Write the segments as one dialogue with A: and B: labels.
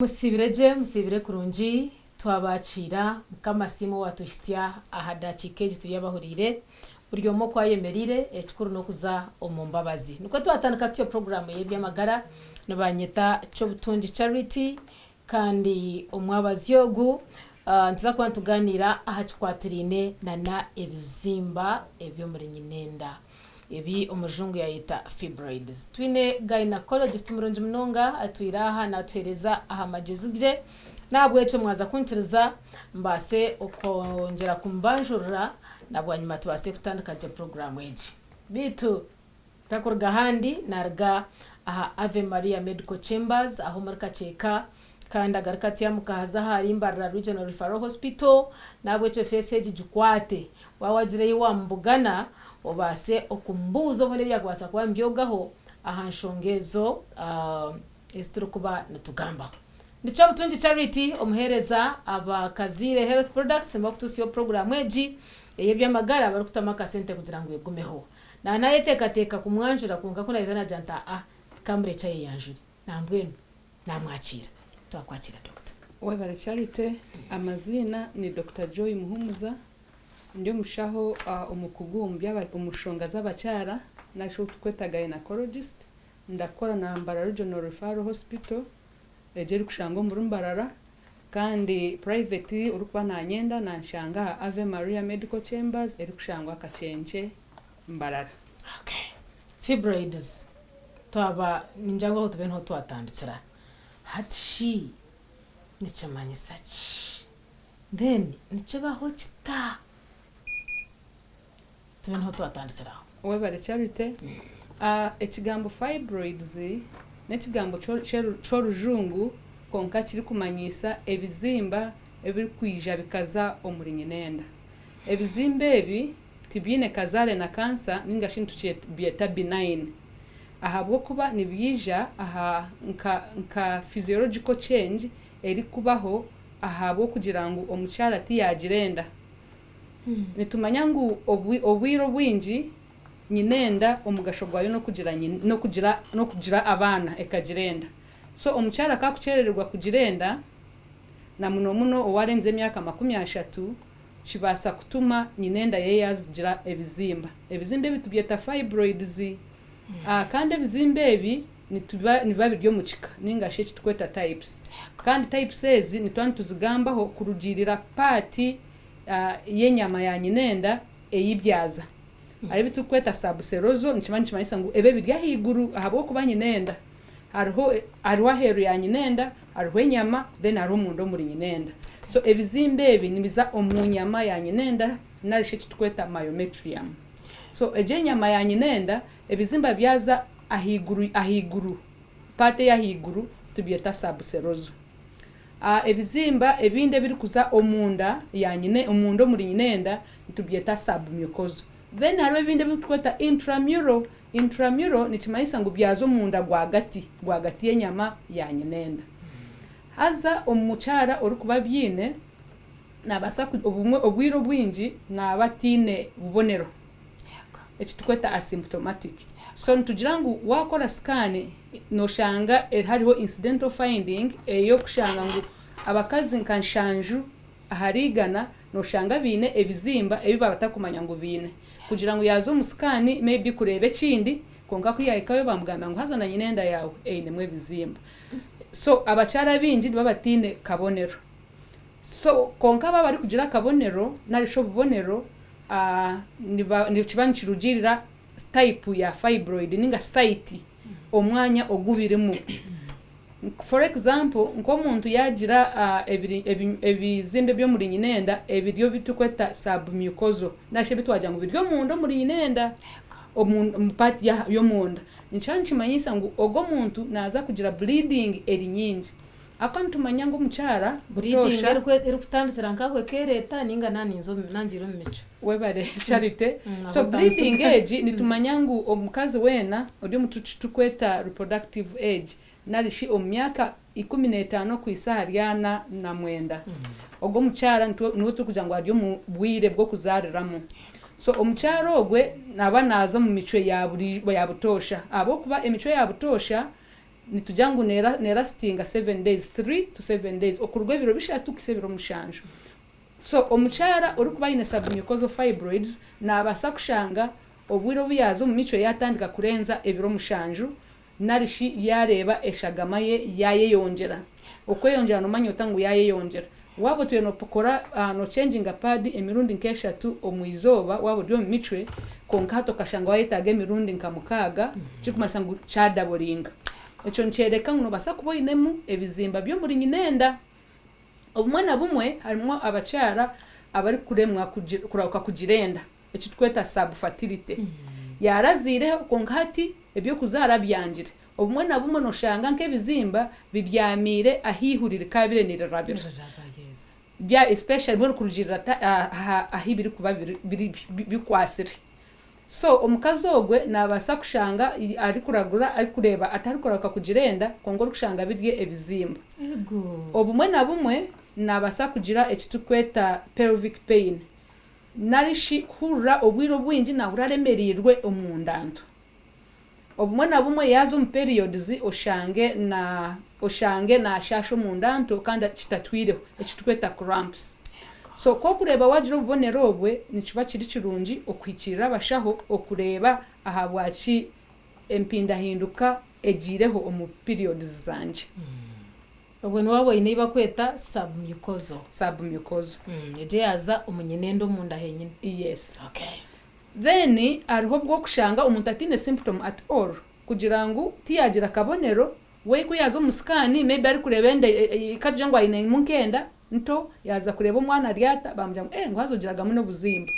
A: musibire kurungi twabakira mukamasimu watuhisya ahadakike tuyabahurire buri omo kwayemerire ekikuru no kuza omumbabazi nuko twatandika tyo program yebyamagara nabanyeta cyo butungi charity kandi omwabazi yogu ntuza kwa tuganira ahakikwatirine na ebizimba ebyo muri nyinenda ebi omujungu yayita fibroids twine gynecologist murungi munonga atwiraha natuhereza aha magezigire nabwo echo mwaza kuntiriza mbase okongera kumbanjurira nabwo nyuma tubase kutandika je program eji bitu takurga handi narga aha Ave Maria Medical Chambers aho marka cheka kandi agarukati ya mukahaza hari Mbarara Regional Referral Hospital nabwo echo FSH jukwate wawazire wa mbugana obase okumbuzo muri byakwasa kwa mbyogaho ahanshongezo estrukuba natugamba ndicho butungi charity omuhereza abakazire health products mbakutusiyo program eji eyebyamagara bari kutamaka sente kugira ngo yegumeho na naye teka kumwanjura kunga kuna izana janta kambre chaye yanjuri nambwenu namwakira twakwakira doctor
B: webare charity amazina ni Dr. Joy Muhumuza ndio mushaho umukugumbya umushonga z'abacyara nasho tukweta gynecologist ndakora na Mbarara Regional Referral Hospital ejeri kushango muri Mbarara kandi private urukuba nanyenda nanshanga Ave Maria Medical Chambers eri kushangwa Kachenche Mbarara.
A: Okay, fibroids twaba ninjango ho tubenho twatandikira hatshi nicamanyisa ki then nicabaho kita tubenho twatandikira
B: webare charity ekigambo fibroids n'ekigambo cy'orujungu konka kiri kumanyisa ebizimba ebiri kwija bikaza omuri nyinenda ebizimba ebi tibyine kazare na cancer ninga shintu byeta benign ahabwo kuba nibyija aha nka physiological change eri kubaho ahabwo kugira ngo omucyara tiyagirenda nitumanya ngo obwiro bwingi nyinenda omugasho gwayo no kugira abana ekagirenda so omucyara kakucerererwa kugirenda na muno owarenze emyaka 30 kibasa kutuma nyinenda ye yazigira ebizimba bitubyeta fibroids kandi ebizimba ebi niba biryo mukika ninga she tukweta types kandi types ezi nitwani tuzigambaho kurugirira party yenyama ya nyinenda eyibyaza ari bitukweta subseroso nikimanisa ngo ebe birya higuru ahabo kuba nyinenda hariho heru ya nyinenda hariho nyama then hariho mundo muri nyinenda so ebizimbe ebi nibiza omunyama ya nyinenda narishe tukweta myometrium so eje nyama ya nyinenda ebizimba byaza ahiguru pate ya higuru tubyeta subseroso ebizimba ebinde biri kuza omunda ya nyine omundo muri nyinenda tubyeta submucosal then hariho ebinde bitweta intramural nikimanisa ngo byazo munda gwagati yenyama ya nyinenda haza omucyara uri kuba byine nabasa obwiro bwingi nabatine bubonero ekitukweta asymptomatic so ntugira ngo wakora scan noshanga hariho incidental finding eyo kushanga ngo abakazi nkanshanju aharigana noshanga bine ebizimba ebi babatakumanya ngo bine kugira ngo yazo muskani maybe kurebe kindi konka kuyayikayo bamugamba ngo hazana nyinenda yawe nemwe bizimba so abacyara bingi babatine kabonero so konka baba ari kugira kabonero narisho bubonero ni kibanchirugirira type ya fibroid ninga site omwanya ogubirimo for example nko muntu yagira ebizimbe byo muri nyinenda ebiryo bitukweta submucosal nashe bitwaje ngo biryo mundo muri nyinenda part yo munda nichanchi manyisa ngo ogo muntu naza kugira bleeding eri nyingi akantu manya ngo mucyara
A: bleeding eri kutandisira nkakwe kereta ninga naninzo nangiro mico
B: webare charity so bleeding age nitumanya ngo omukazi wena odi mutuchi tukweta reproductive age narishi omyaka 15 kwisa ryana na mwenda ogo mucyara niwo tukugira ngo aryo mu bwire bwo kuzariramo so omucyaro ogwe naba nazo mu mico ya butosha abo kuba emico ya butosha nitujya ngo nera stinga 7 days 3 to 7 days okurwe biro bishatu kisebiro mushanju. So omuchara uri kuba ine submucosal fibroids nabasa kushanga obwiro buyazo mu mico yatandika kurenza ebiro mushanju narishi yareba eshagamaye yayeyongera okweyongera no manyota ngo yayeyongera wabo tuye no pokora no changing pad emirundi nkeshatu omwizoba wabo dio michwe konkato kashanga wayetaga emirundi nkamukaga chikumasangu chadabolinga echo nchereka ngo basa kuboinemu ebizimba byo muri nyinenda obumwe bumwe harimo abachara abari kuremwa kurauka kujirenda echo tweta subfertility yarazire konkati ebyo kuzara byangire obumwe bumwe no shanga nk'ebizimba bibyamire ahihurire kabire nirabira bya especially bwo kurujira ahibiri kuba bikwasire. So omukazi ogwe nabasa kushanga ari kuragura ari kureba atari kuraka kujirenda kongora kushanga birye ebizimba. Obumwe bumwe nabasa kugira ekitukweta pelvic pain narishi hura obwiro bwinji na uraremerirwe omundanto. Obumwe bumwe yazo mu periods oshange na shasho mundanto kandi kitatwireho ekitukweta cramps. So ko kureba wajiro bubonero obwe nicuba kiri kirungi okwikirira abashaho okureba ahabwachi empinda hinduka ejireho omu periods zanje.
A: Obwe niwabo iniba kweta submucosal. Eje yaza omunyenendo munda henyine.
B: Yes.
A: Okay.
B: Then ariho bwo kushanga umuntu atine symptom at all kugira ngo tiyagira kabonero we kuyazo muskani maybe ari kurebende ikajangwa ine munkenda nto yaza kureba umwana ryata bamujya ngo hazogiraga muno buzimba.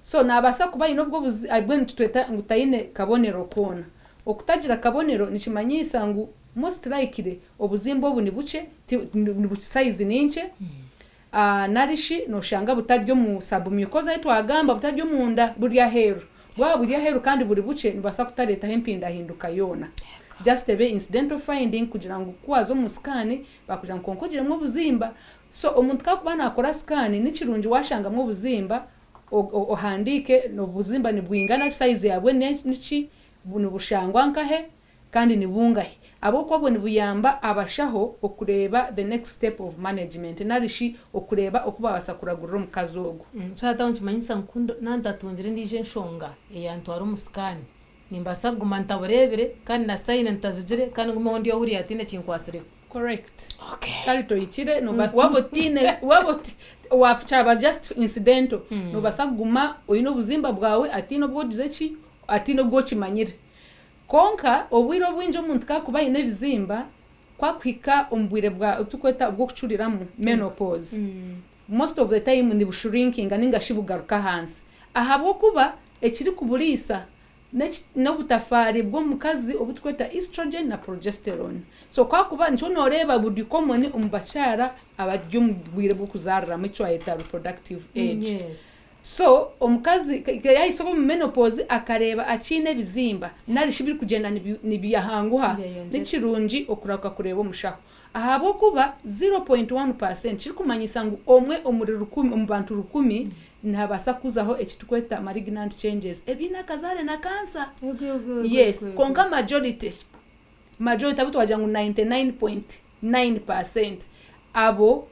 B: So nabasa kuba ino bwo bwe ntutweta ngutayine kabonero kona okutagira kabonero nikimanyisa ngo most likely obuzimba obu ni buce ni size ninche narishi no shanga butaryo mu submucosa etwagamba butaryo munda burya heru bwa burya heru kandi buri buce nibasa kutareta hempinda hinduka yona just a incidental finding kugira ngo kwazo mu scan bakugira ngo konkogire mu buzimba. So omuntu kakubana akora scan ni kirungi washanga mu buzimba ohandike no buzimba ni bwingana size yabwe niki bunu bushangwa nkahe kandi ni bungahe abo kwabo ni buyamba abashaho okureba the next step of management narishi okureba okuba basakuragurira mu kazogo.
A: Chata unchimanyisa nkundo nandatungire ndije nshonga eyantu ari umuskani nimbasa gumanta burebere kandi na sign ntazigire kandi ngumo ndi yahuri atine kinkwasire.
B: Correct.
A: Okay.
B: Sharito ichire no wabo tine wabo wafchaba just incidental no basaguma oyino buzimba bwawe atino bwodizeki atino bwochimanyire konka obwiro bwinjo umuntu kakuba ine bizimba kwakwika ombwire bwa tukweta bwo kucuriramo menopause. Most of the time ndi bushrinking aninga shibugaruka hansi ahabo kuba ekiri kubulisa no butafari bwo mukazi obutweta estrogen na progesterone. So kwakuba ncho noreba budi common umbachara abajyo mbwire bwo kuzarira mu cyayeta reproductive age.
A: Yes.
B: So omukazi yayisobo mu menopause akareba akine bizimba narishibiri kugenda nibiyahanguha nikirungi okuraka kureba omushaho ahabo kuba 0.1% kirikumanyisa ngo omwe omuriro 10 mu bantu 10 nabasa kuzaho ekitukweta malignant changes ebina kazare na cancer. Yes, konka majority abutwaje ngo 99.9% abo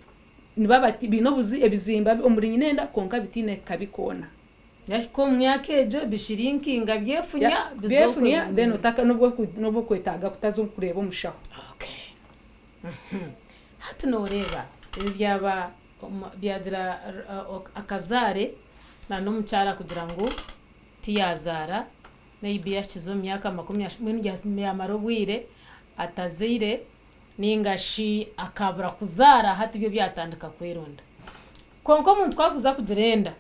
B: nibabati binobuzi ebizimba omuri nyinenda konka bitine kabikona
A: yako myakejo bishirinkinga byefunya
B: then utaka nobwo kwetaga kutazo kureba omushaho.
A: Okay. Hati noreba byaba byagira akazare na no mucyara kugira ngo tiyazara maybe yakizo myaka 20 yamarobwire atazire ningashi akabura kuzara hati byo byatandika kweronda konko umuntu twakuza kugirenda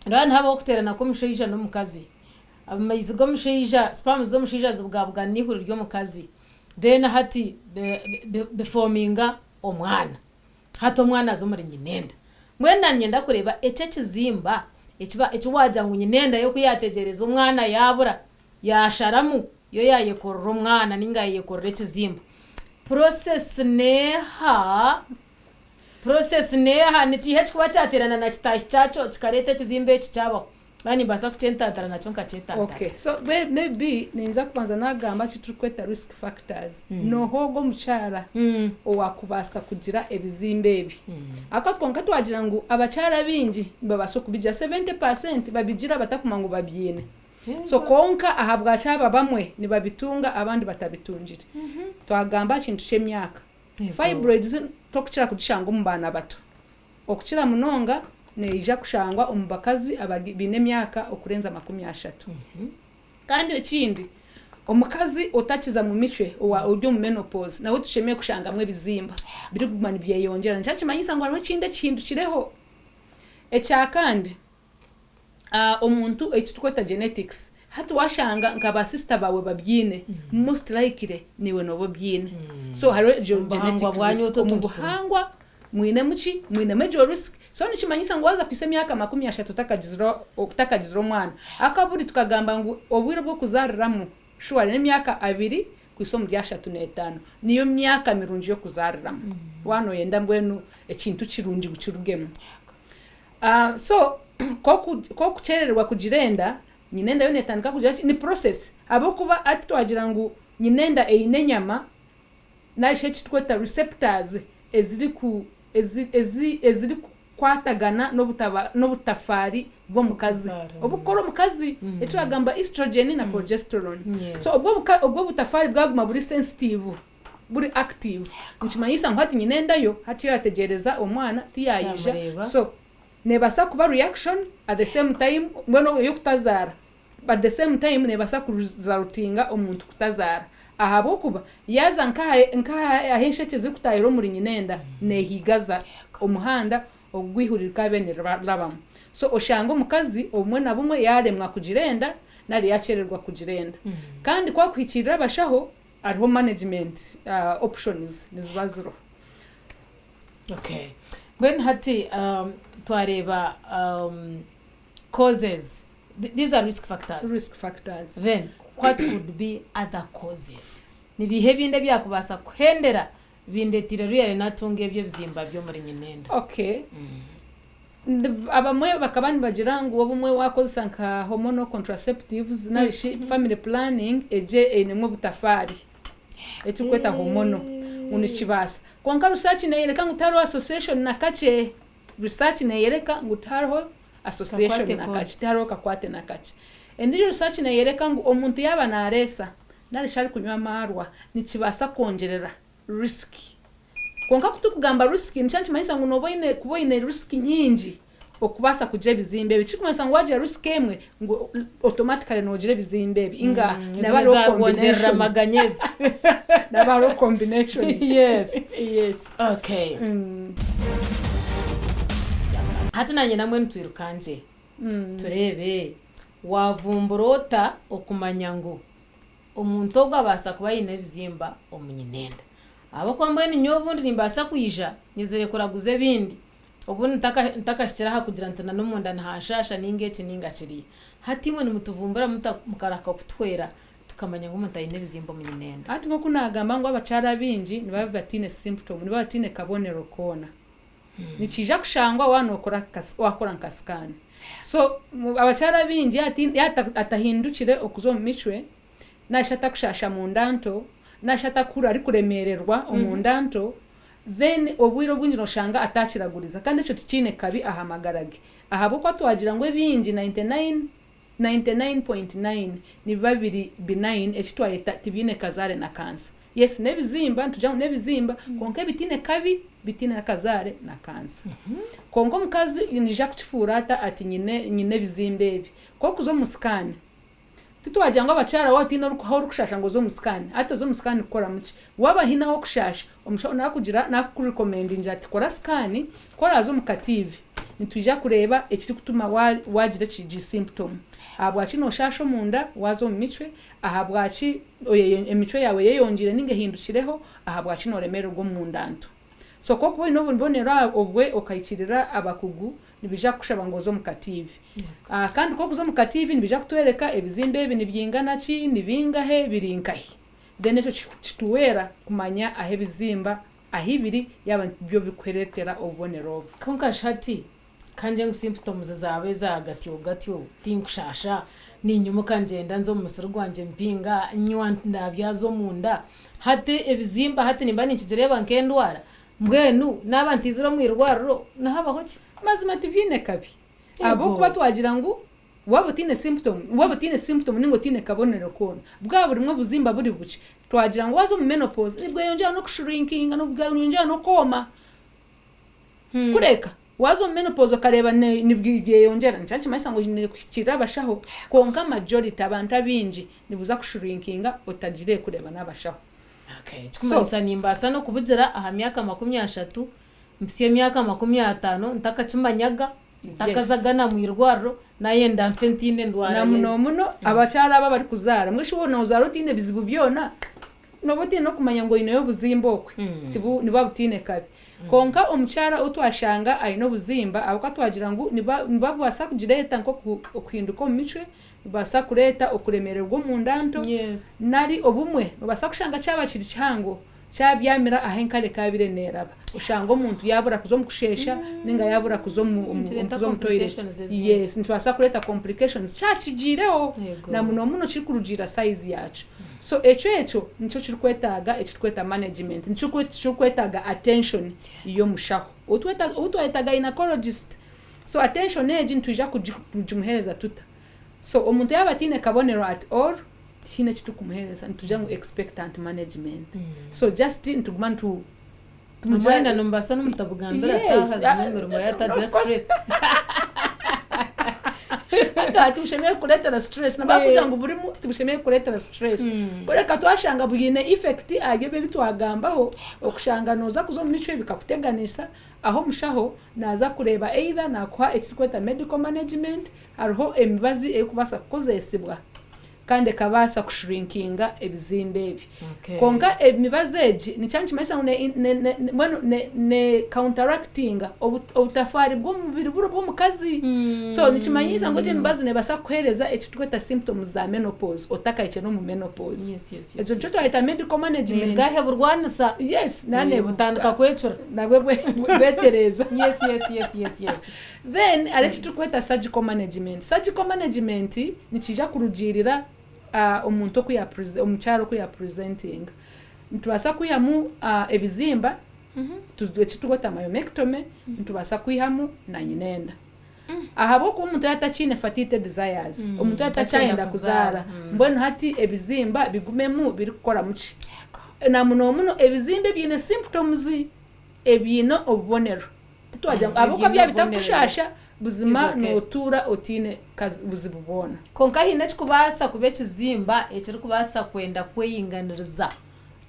A: rana habo kuterana ko mushayija no mukazi abamayizi go mushayija spam zo mushayija zubwabwa nihuri ryo mukazi then hati beforminga omwana hato mwana zo muri nyinenda mwenda nyenda kureba ece kizimba ekiwaja ngo nyinenda yo kuyategereza umwana yabura yasharamu yo yayekorora umwana ninga yekorora ekizimba process neha nitihe kuba cyaterana na kitashi cyacho kikarete kizimbe cyabo bani basa kuchentatara nacho nkachentatara.
B: Okay, so maybe ninza kubanza nagamba kitrukweta risk factors nohogo mukyala owakubasa kugira ebizimbe ebi akatwonka twagira ngu abakyala bingi babasa kubija 70% babigira batakumangu babyine. So konka ahabwa cyaba bamwe ni babitunga abandi batabitungire. Twagamba kintu ky'emyaka. Fibroids tokukira kugishanga mu bana bato. Okukira munonga neija kushangwa omubakazi abine emyaka okurenza 30. Kandi ekindi omukazi otakiza mu micwe ujyo mu menopause nawe tushemeye kushangamwe bizimba biri kugumana byeyongera ncyakimanyisa ngo hariho kinde kintu kireho ecyakandi omuntu ekitukweta genetics hatu washanga nkaba sister bawe babyine most likely niwe nobo byine. So hariho genetics omubuhangwa mwine muki mwine major risk. So nikimanyisa ngo waza kwise myaka 30 utakagiziro mwana akaburi tukagamba ngo obwire bwo kuzariramu shuwari n'imyaka 2 kwisomo rya 35 niyo myaka mirungi yo kuzariramu wano yenda mbwenu ekintu kirungi gucurugemo. So ko kucererwa kugirenda nyinenda yo netandika kugira ni process abo kuba ati twagira ngo nyinenda eine nyama naishe kitweta receptors eziri kwatagana n'obutafari bwo mukazi obukoro mukazi echo agamba estrogen na progesterone. So obwo butafari bwaguma buri sensitive buri active nikimanyisa ngo hati nyinenda yo hati yategereza omwana tiyayija. So nebasa kuba reaction at the same time mbono yo kutazara at the same time nebasa kuzarutinga omuntu kutazara ahabo kuba yaza nka aheshekeze kutayiro muri nyinenda nehigaza omuhanda ogwihurira bene rabam. So oshango mukazi omwe na bumwe yaremwa kugirenda nari yacererwa kugirenda kandi kwa kwikirira bashaho ariho management options nizibaziro.
A: Okay, when hati twareba causes, these are risk factors. Then what could be other causes? Nibihe binde byakubasa kuhendera bindetira ruyare natunge byo bizimba byo muri nyinenda.
B: Okay. Abamwe bakabani bagira ngo obumwe wakoze nka hormonal contraceptives na family planning eje enemwe butafari etukweta hormonal unikibasa konka research neyereka ngutaro association na kache research neyereka ngutaro association na kache taro kakwate na kache endijo research neyereka ngo omuntu yaba naresa narishari kunywa marwa nikibasa kongerera risk konka kutukugamba risk nicyanchi mayisa ngo noboine kuboine risk nyingi okubasa kugira bizimbe bichikumasa ngo waje risk emwe ngo automatically nogire bizimbe inga nabaro combination maganyezi nabaro combination.
A: Yes.
B: Okay.
A: Hati nanye namwe ntwirukanje turebe wavumburota okumanya ngo omuntu ogabasa kuba yine bizimba omunyinenda abo kwambaye ninyobundi nimbasa kuyija nizere kuraguze bindi obundi ntakashira ha kugira ntana no munda ntashasha ningeke ningakiri hati mwe nimutuvumbura mukaraka kutwera tukamanya ngo umuntu ayine bizimba munyinenda
B: ati nko kunagamba ngo abacara bingi niba batine symptom niba batine kabonero kona nikija kushangwa wano wakora nkaskani. So abacara bingi ati atahindukire okuzo mu micwe nashata kushasha mu ndanto nashata kura ari kuremererwa omundanto then obwiro bwingi noshanga atakiraguriza kandi cyo tikine kabi ahamagarage ahabo kwa twagira ngo bingi 99.9 ni babiri benign ekitwayeta tibine kazare na cancer. Yes nebizimba ntujya nebizimba konke bitine kabi bitine kazare na cancer. Kongo mukazi inija kufurata ati nyine bizimbe ebi ko kuzo muskani tutwagira ngo abacara watina ruko rukushasha ngo zo muskani ato zo muskani ukora muki waba hina ho kushasha omusho nakugira nakurecommend inja ati kora skani kora zo mukative nitujya kureba ekiri kutuma wagira kiji symptom abwachi no shasho munda wazo mu micwe ahabwachi emicwe yawe yeyongire ningehindukireho ahabwachi no remero go mundanto. So ko kuba ino bonera obwe okayikirira abakugu nibija kushaba ngo zo mukative kandi ko kuzo mukative nibija kutwereka ebizimbe ebi nibyingana ki nibingahe birinkahi then echo kituwera kumanya ahe bizimba ahibiri yaba byo bikweretera obonero
A: konka shati kanje ngo symptoms zawe gatyo tinkushasha ninyuma kangenda nzo mu musoro gwanje mpinga nywa ndabyazo munda hate ebizimba hate nimba nikigireba nkendwara mbwenu n'abantiziro mwirwarro nahabaho ki
B: mazima tibyine kabi abo kuba twagira ngo waba tine symptom ningo tine kabonero kona bwa buri mwe buzimba buri buci twagira ngo wazo mu menopause nibwo yongera no shrinking no bwa yongera no koma kureka wazo mu menopause kareba nibwiye yongera ncanci mayisa ngo kira bashaho konka majority abantu abinji nibuza kushrinkinga utagire kureba nabashaho.
A: Okay, so nimbasa no kubugira aha myaka 30 mpsiye myaka 50 ntakacimbanyaga takazagana mu irwarro naye ndamfentine ndwara
B: muno abacyara aba bari kuzara mwishi wona uzarotine bizibu byona nobotine no kumanya ngo ino yo buzimbokwe tibu niba butine kabi konka omucyara utwashanga ayino buzimba abuka twagira ngo niba bwasa kugireta nko okuhinduka mu micwe basa kureta okuremererwa mu ndanto nari obumwe basa kushanga cyaba kiri cyango cyabyamira ahenkare kabire neraba ushango umuntu yabura kuzomukushesha ninga yabura kuzomutoilet yes ntwasa kureta complications cyakigireho na muno kikurugira size yacu so echo nico kirikwetaga management nico kirikwetaga attention iyo mushaho utwetaga gynecologist so attention eji ntuje kujumuhereza tuta so omuntu yabatine kabonero at all tine kitu kumuhereza ntuje ngo expectant management so just ntuguma
A: tumujenda nombasa n'umutabugambira ataha numero yata just stress
B: ata tushemeye kureta stress na bakugira ngo buri mu tushemeye kureta stress kureka twashanga bugine effect abyo be bitwagambaho okushanga noza kuzo mu mico bikakuteganisa aho mushaho naza kureba either nakwa ekikweta medical management ariho emibazi ekubasa kukozesibwa kandi kabasa kushrinkinga ebizimbe ebi konka emibazeji ni cyanchi mayisa ne counteracting obutafari bwo mubiri bwo mukazi so nikimanyisa ngo je emibazi ne basa kuhereza ekitweta symptoms za menopause otaka iche no mu menopause ezo cyo twita medical management
A: gahe burwanisa
B: nane
A: butandika kwecura
B: nagwe bwetereza
A: yes
B: then arechitukweta surgical management nikija kurugirira omuntu omucharo kuya presenting ntubasa kuyamu ebizimba tukweta myomectomy ntubasa kuyamu na nyinenda ahabo ko umuntu yatachine fatite desires umuntu yatachaenda kuzara mbona hati ebizimba bigumemu biri gukora muci na muno ebizimbe byine symptoms ebino obubonero twaje aboko bya bitakushasha buzima notura otine buzibubona
A: konka hine kubasa kubekizimba ekiri kubasa kwenda kweyinganiriza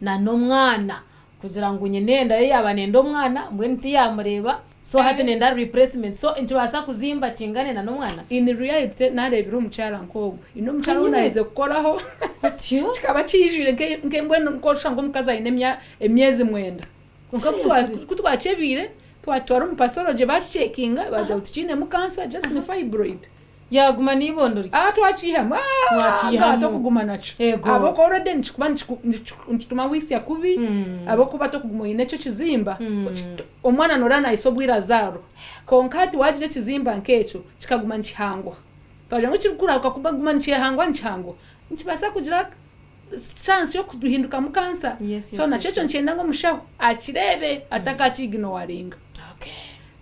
A: na nomwana kugira ngo nyenenda yabanenda omwana mbwe nti yamureba so hati nenda replacement so intibasa kuzimba kingane na nomwana
B: in reality narebira umucyara nkobwe ino mucyara unayize gukoraho
A: atyo
B: kikaba kijire nke mbweno nkosha ngo mukaza ine emyezi mwenda kutwachebire twatwara mu pathology bacheckinga baje utikine mu cancer just ni fibroid
A: yaguma nibondori
B: twachihama to kuguma nacho aboko already nchituma wisi yakubi aboko bato kuguma inecho kizimba omwana norana isobwira zaro konkati wajije kizimba nkecho kikaguma nchihangwa twaje ngo kirukura ukakuguma nchihangwa nchibasa kugira chance yo kuduhinduka mu cancer so nacho nchenda ngo mushaho akirebe atakachignoringa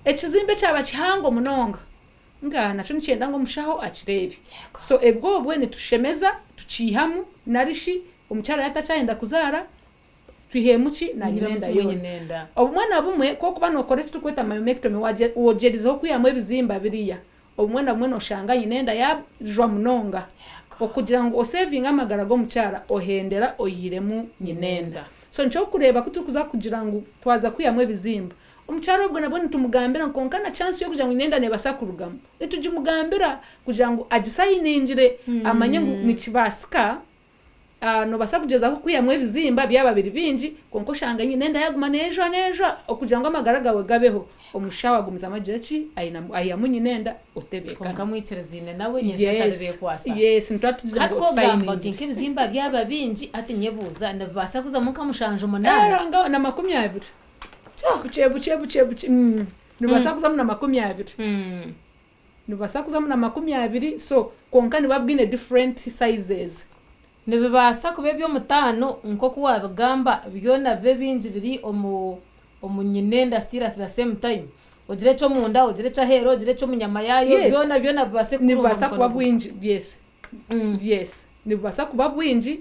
B: ekizimbe cyaba kihango munonga nacho nchenda ngo mushaho akirebe so ebwo bwene tushemeza tucihamu narishi omucyara yatacyenda kuzara twihemuki na nyinenda
A: yonyenda
B: obumwana bumwe ko kuba nokore tukweta myomectomy wojerizo kuyamu ebizimba biriya obumwana bumwe noshanga nyinenda yajwa munonga okugira ngo saving amagara go mucyara ohendera oyiremu nyinenda so ncho kureba kutukuza kugira ngo twaza kuyamu ebizimba omucyaro ubwo nabwo nitumugambira nkonkana chance yo kugira ngo nyinenda ne basakurugamo etujimugambira kugira ngo agisayiningire amanye ngo nikibasika no basakugeza ko kuyamu ebizimba byababiri binji konko shanga nyinenda yaguma nejo okugira ngo amagara gawe gabeho omushawa gumiza amajeki ayamu nyinenda otebeka
A: konka mwiterezine nawe nyesatarebe kwasa
B: yes ntwatuze
A: ngo sayiningire tinke ebizimba byababinji ati nyebuza ndabasakuza muka mushanje umunana
B: nga na 20 buche nibasa kuzamu na 20 nibasa kuzamu na 20 so konka nibabwine different sizes
A: nibibasa kube byo mutano nko kuwa bagamba byona bibe bingi biri omunyinenda still at the same time ogire cyo munda ogire cyo hero ogire cyo munyama yayo byona bibase
B: nibasa kuba bwingi yes nibasa kuba bwingi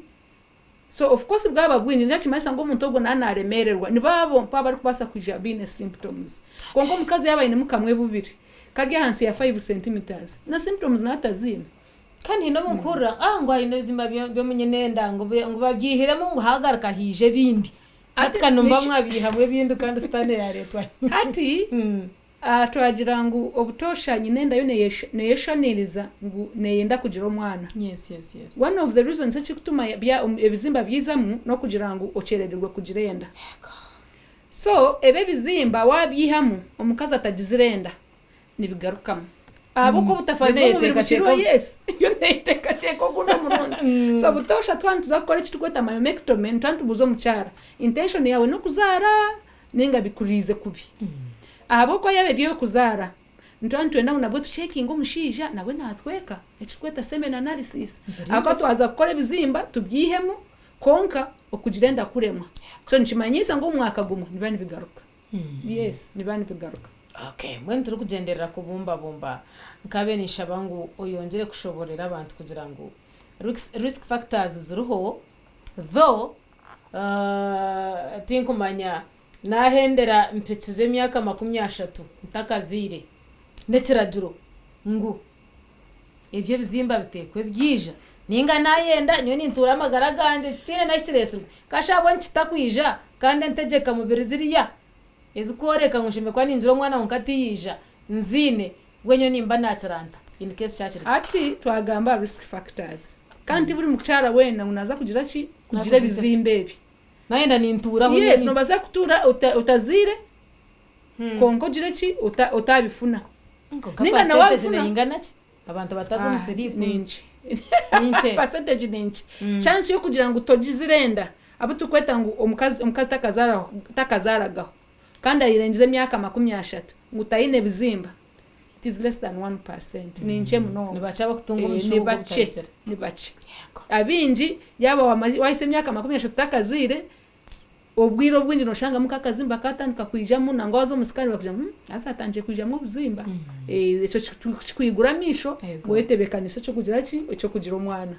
B: so of course bwaba bwingi ndakimasa ngo umuntu ogo nanaremererwa nibabo mpa bari kubasa kwija bine symptoms kongo mukazi yabaye mukamwe bubiri kagya hansi ya 5 cm na symptoms natazina
A: kandi hino mukura ngo ayine bizima byo munyinenda ngo babyihiremo ngo hagaraka hije bindi ati kanumba mwabihamwe bindi kandi stane ya leta
B: ati twagira ngo obutosha nyinenda yo neyeshaniriza ngo neyenda kugira omwana
A: yes
B: one of the reasons ekituma ebizimba byizamu no kugira ngo ocherererwe kugirenda so ebe bizimba wabyihamu omukazi atagizirenda nibigarukamo aboko butafanye mu biro yes yo neteka kuno murundi so butosha twantu zakora kitugweta myomectomy twantu buzo mucyara intention yawe no kuzara ninga bikurize kubi aboko yabe diyo kuzara ntwantu enda nabo checking umushija nawe natweka ekitweta semen analysis akatwaza gukora bizimba tubyihemu konka okugirenda kurema so nchimanyisa ngo umwaka gumwe nibani bigaruka yes nibani bigaruka
A: okay mwe turi kugenderera kubumba nkabe nishabangu oyongere kushoborera abantu kugira ngo risk factors ziruho though tinkumanya nahendera mpekize myaka 30 ntakazire ndekirajuro ngo ibyo bizimba bitekwe byija ninga nayenda nyo nintura amagara ganje kitine nashiresirwe kashabon kitakwija kandi ntegeka mubiri ziriya ezikoreka ngushime kwa ninjiro mwana nkatiyija nzine gwenyo nimba nacaranta in case chachiri
B: ati twagamba risk factors kandi buri mukyara wena unaza kugira ki kugira bizimbe bi
A: nayenda nintura
B: ho yes no baza kutura utazire konko gira ki utabifuna
A: ninga na wafuna ingana ki abantu batazo museribu
B: ninje percentage ninje chance yo kugira ngo utogizirenda abo tukweta ngo omukazi takazaragaho kandi ayirengize myaka 30 ngutayine bizimba it is less than 1%. Ninche muno
A: nibacha bakutunga umushugo
B: nibache abinji yaba wahise myaka 30 takazire obwiro bwinji no shanga mukakazimba katandika kwijamo nangozo musikani bakuja asa atanje kwijamo ubuzimba eco kwiguramisho wetebekanise cyo kugira ki cyo kugira umwana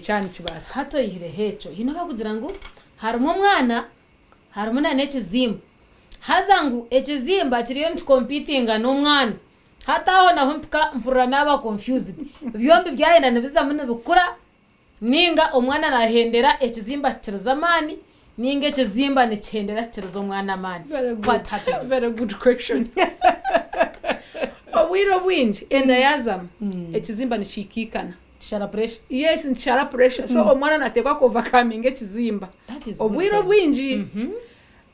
B: cyane kibasa
A: hato yire hecho hino bakugira ngo harimo umwana harimo na nekizimba hazangu ekizimba kiriyo ntcompetinga n'umwana hataho naho mpura naba confused byombi byayenda nibiza muno bikura ninga umwana nahendera ekizimba kirzamani ninga ekizimba nikihendera kirizo mwana mani
B: what happens very good question owiro winji endayazam ekizimba nikikikana
A: shara pressure
B: yes shara pressure so omwana natekwa ko overcoming ekizimba owiro winji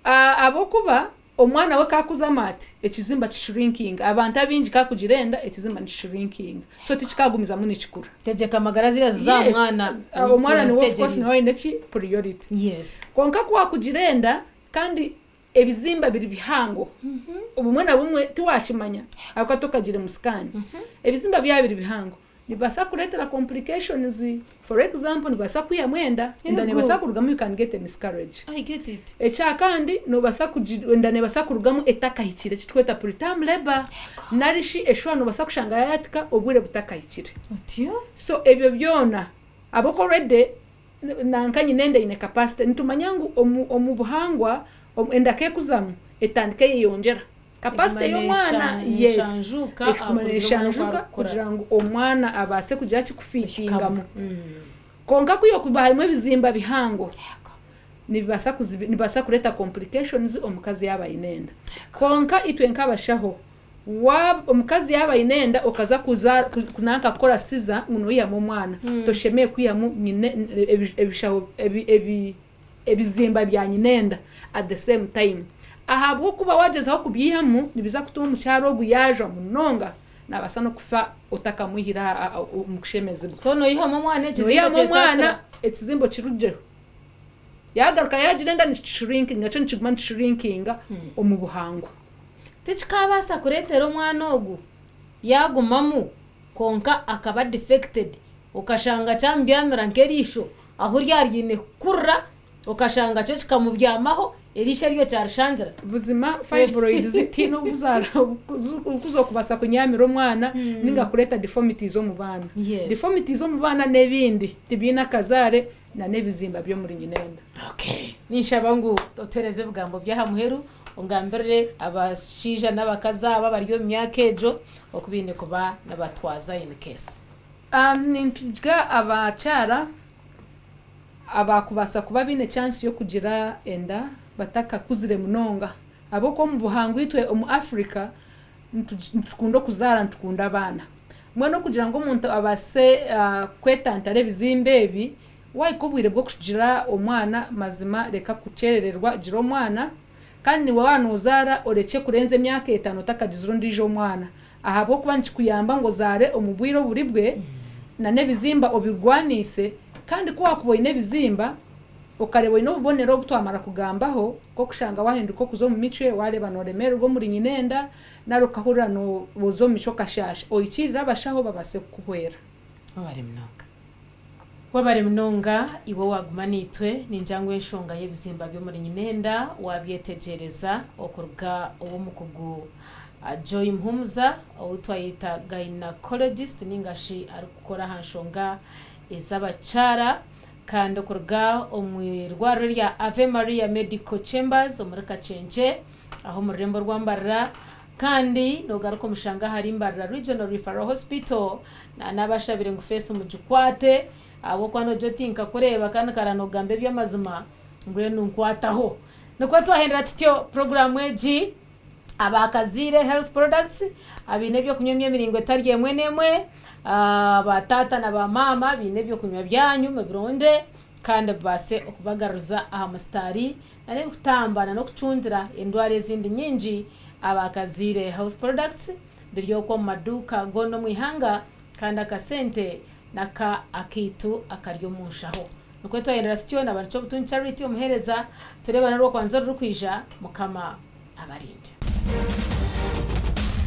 B: abokuba omwana we kakuza mati ekizimba shrinking abantu abinji kakugirenda ekizimba ni shrinking so tikikagumiza muni kikura
A: tegeka magara zira za mwana
B: omwana ni of course no indeki priority
A: yes
B: konka kwa kugirenda kandi ebizimba biri bihango obumwana bumwe tiwakimanya akatokagire musikani ebizimba byabiri bihango nibasa kuletera complications for example nibasa kuya mwenda ndane basa kurugamo you can get a miscarriage
A: I get it
B: echa kandi no basa ndane basa kurugamo etakahikire kitweta preterm labor narishi eshwa no basa kushanga yatika obwire butakahikire
A: otyo
B: so ebyo byona aboko rede nankanyi nende ine capacity nitumanyangu omubuhangwa endake kuzamu etandike yongera capacity y'omwana yes ekumaneshanjuka kugira ngo omwana abase kugira kikufikingamu konka kuyo kubahaimwe bizimba bihango nibasa kureta complications omukazi yaba inenda konka itwenka abashaho omukazi yaba inenda okaza kunanka kora siza muno ya mwana toshemeye kuyamu ebishaho ebizimba bya nyinenda at the same time ahabwo kuba wagezaho kubyihamu nibiza kutuma mucyaro guyaja munonga nabasa no kufa utakamuhira umukushemeze
A: so no yihamo mwana
B: ekizimbo kirujje yagaruka yagirenda ni shrinking ngacho nchiguma shrinking omubuhango
A: tikabasa kuretera omwana ogu yagumamu konka akaba defected ukashanga cyambyamira nkerisho aho ryarine kurra ukashanga cyo kikamubyamaho erisha ryo cyarashangira
B: buzima fibroids tino buzara kuzokubasa kunyamira omwana ninga kureta deformities zo mu bana. Deformities zo mu bana nebindi tibina kazare na nebizimba byo muri nyinenda.
A: Okay, nishabangu totereze bugambo bya hamuheru ungambere abashija n'abakaza babaryo myaka ejo okubine kuba nabatwaza in case
B: nintiga abacara abakubasa kuba bine chance yo kugira enda bataka kuzire munonga abo ko mu buhangu itwe mu Africa ntukundo kuzara ntukunda abana mwana kugira ngo umuntu abase kwetantare bizimbe ebi wayikubwire bwo kugira omwana mazima reka kucerererwa jiro mwana kandi wana uzara oreke kurenze emyaka 5 takagiziro ndijo omwana ahabo kuba nkikuyamba ngo zare omubwiro buribwe na nebizimba obirwanise kandi kwa kuboine bizimba ukarebo ino bubonero butwamara kugambaho ko kushanga wahinduka kuzo mu micwe wale banoremero go muri nyinenda narukahura no bozo mico kashasha oyikirira bashaho babase kuhwera
A: wabare mnonga iwo wagumanitwe ninjangwe enshonga y'ebizimba byo muri nyinenda wabyetegereza okuruga obo mukugu Joy Mhumza utwayita gynecologist ningashi ari gukora hanshonga izabachara kandi okuruga omwirwaro rya Ave Maria Medical Chambers omurika cenje aho murembo rwambarra kandi nogaruko mushanga hari imbarra Regional Referral Hospital na nabashabire ngufese mujukwate abo kwano jotinka kureba kandi karanogambe by'amazima ngwe nunkwataho nuko twahendera tutyo program eji abakazire health products abine byo kunyomye miringo tariye mwenemwe abatata na bamama bine byo kunywa byanyu mabironde kandi base okubagaruza aha mastari nane kutambana no kucundira endware zindi nyinji abakazire health products biryo ko maduka gono mwihanga kandi akasente naka akitu akaryo munshaho nuko twahendera tutyo na barcho butun charity umuhereza turebana ro kwanza rukwija mukama abarinde.